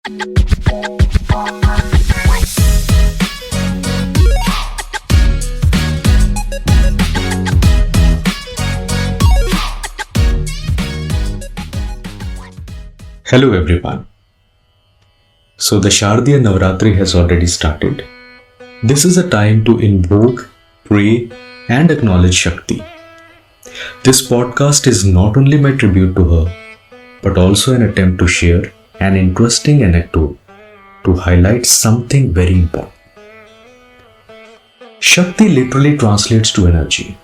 Hello everyone. So the Shardiya Navratri has already started. This is a time to invoke, pray and acknowledge Shakti. This podcast is not only my tribute to her, but also an attempt to share an interesting anecdote to highlight something very important. Shakti literally translates to energy.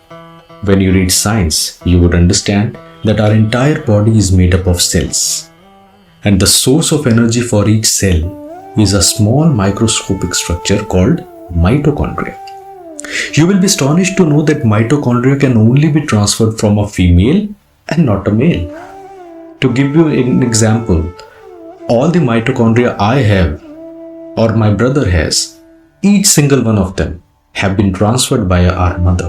When you read science, you would understand that our entire body is made up of cells. And the source of energy for each cell is a small microscopic structure called mitochondria. You will be astonished to know that mitochondria can only be transferred from a female and not a male. To give you an example, all the mitochondria I have or my brother has, each single one of them have been transferred by our mother.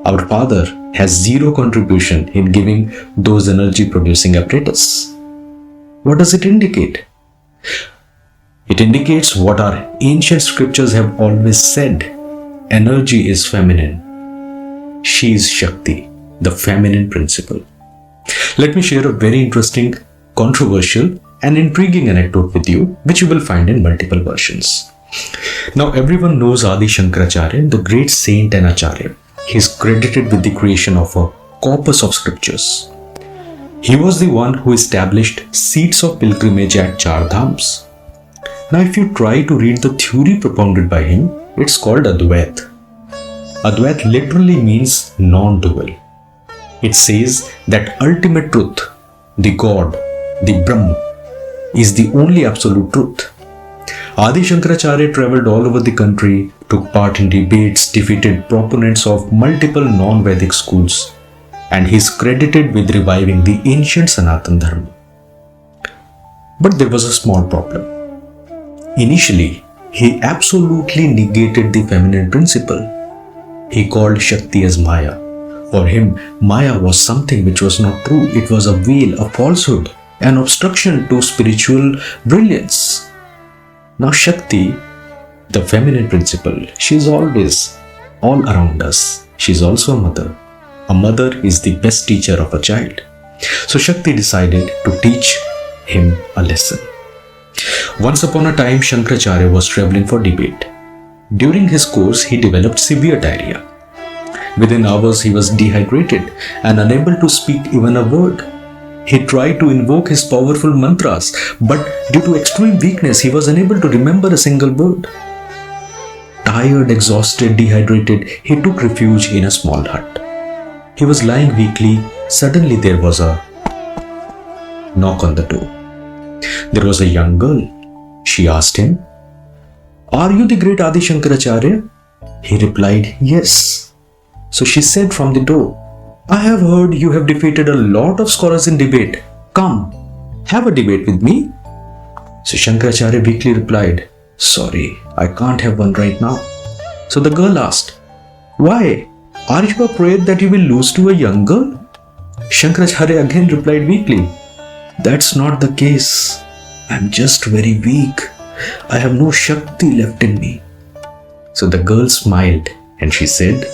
Our father has zero contribution in giving those energy producing apparatus. What does it indicate? It indicates what our ancient scriptures have always said. Energy is feminine. She is Shakti, the feminine principle. Let me share a very interesting, controversial and intriguing anecdote with you, which you will find in multiple versions. Now everyone knows Adi Shankaracharya, the great saint and Acharya. He is credited with the creation of a corpus of scriptures. He was the one who established seats of pilgrimage at Char Dhams. Now if you try to read the theory propounded by him, it's called Advait. Advait literally means non-dual. It says that ultimate truth, the God, the Brahma, is the only absolute truth. Adi Shankaracharya traveled all over the country, took part in debates, defeated proponents of multiple non-Vedic schools, and he is credited with reviving the ancient Sanatan Dharma. But there was a small problem. Initially, he absolutely negated the feminine principle. He called Shakti as Maya. For him, Maya was something which was not true. It was a veil, a falsehood, an obstruction to spiritual brilliance. Now Shakti, the feminine principle, she is always all around us. She is also a mother. A mother is the best teacher of a child. So Shakti decided to teach him a lesson. Once upon a time, Shankaracharya was traveling for debate. During his course, he developed severe diarrhea. Within hours, he was dehydrated and unable to speak even a word. He tried to invoke his powerful mantras, but due to extreme weakness, he was unable to remember a single word. Tired, exhausted, dehydrated, he took refuge in a small hut. He was lying weakly. Suddenly there was a knock on the door. There was a young girl. She asked him, "Are you the great Adi Shankaracharya?" He replied, "Yes." So she said from the door, "I have heard you have defeated a lot of scholars in debate. Come, have a debate with me." So Shankaracharya weakly replied, "Sorry, I can't have one right now." So the girl asked, "Why? Are you afraid that you will lose to a young girl?" Shankaracharya again replied weakly, "That's not the case. I'm just very weak. I have no Shakti left in me." So the girl smiled and she said,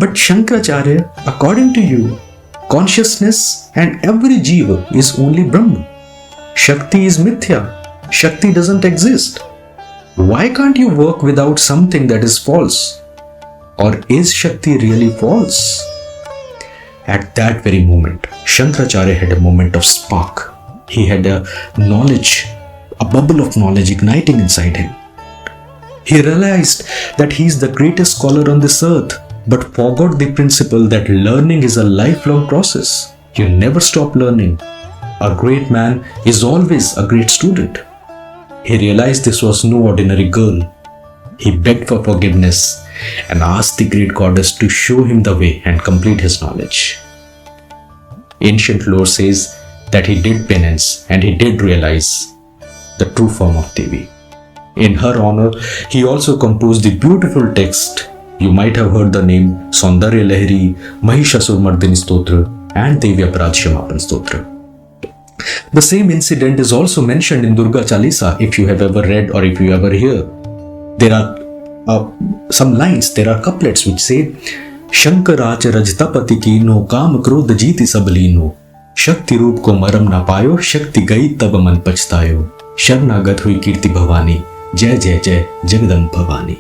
"But Shankaracharya, according to you, consciousness and every jiva is only Brahma. Shakti is mithya. Shakti doesn't exist. Why can't you work without something that is false? Or is Shakti really false?" At that very moment, Shankaracharya had a moment of spark. He had a bubble of knowledge igniting inside him. He realized that he is the greatest scholar on this earth, but forgot the principle that learning is a lifelong process. You never stop learning. A great man is always a great student. He realized this was no ordinary girl. He begged for forgiveness and asked the great goddess to show him the way and complete his knowledge. Ancient lore says that he did penance and he did realize the true form of Devi. In her honor, he also composed the beautiful text. You might have heard the name Saundarya Lahari, Mahishasur Mardini Stotra and Devi Aparad Shamapan Stotra. The same incident is also mentioned in Durga Chalisa, if you have ever read or if you ever hear. There are some lines, there are couplets which say, Shankarach rajtapati कीनो काम क्रोध जीति सब लीनो, शक्ति रूप को मरम ना पायो, शक्ति गई तब मन पछतायो, शरणागत हुई कीर्ति भवानी, जय जय जय जगदम्ब Bhavani.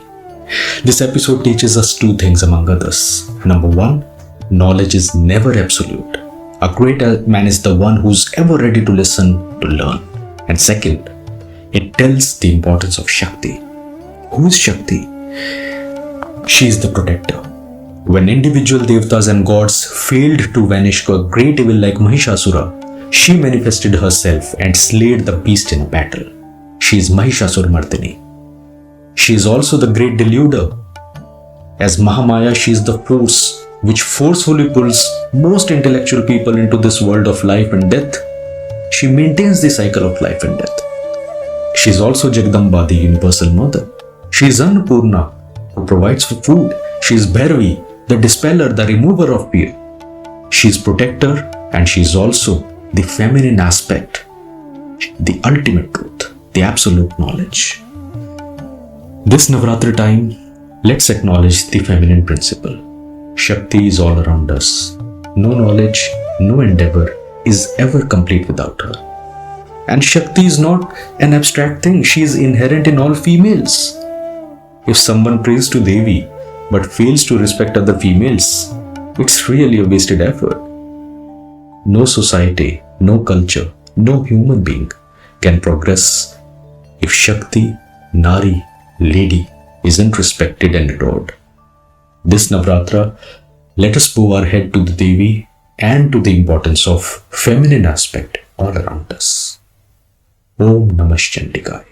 This episode teaches us two things among others. Number one, knowledge is never absolute. A great man is the one who's ever ready to listen, to learn. And second, it tells the importance of Shakti. Who is Shakti? She is the protector. When individual devatas and gods failed to vanish a great evil like Mahishasura, she manifested herself and slayed the beast in battle. She is Mahishasura-mardini. She is also the great deluder. As Mahamaya, she is the force which forcefully pulls most intellectual people into this world of life and death. She maintains the cycle of life and death. She is also Jagdamba, the universal mother. She is Annapurna, who provides for food. She is Bhairavi, the dispeller, the remover of fear. She is protector, and she is also the feminine aspect, the ultimate truth, the absolute knowledge. This Navratra time, let's acknowledge the feminine principle. Shakti is all around us. No knowledge, no endeavor is ever complete without her. And Shakti is not an abstract thing. She is inherent in all females. If someone prays to Devi but fails to respect other females, it's really a wasted effort. No society, no culture, no human being can progress if Shakti, Nari, lady isn't respected and adored. This Navratra, let us bow our head to the Devi and to the importance of feminine aspect all around us. Om Namah Chandikaya.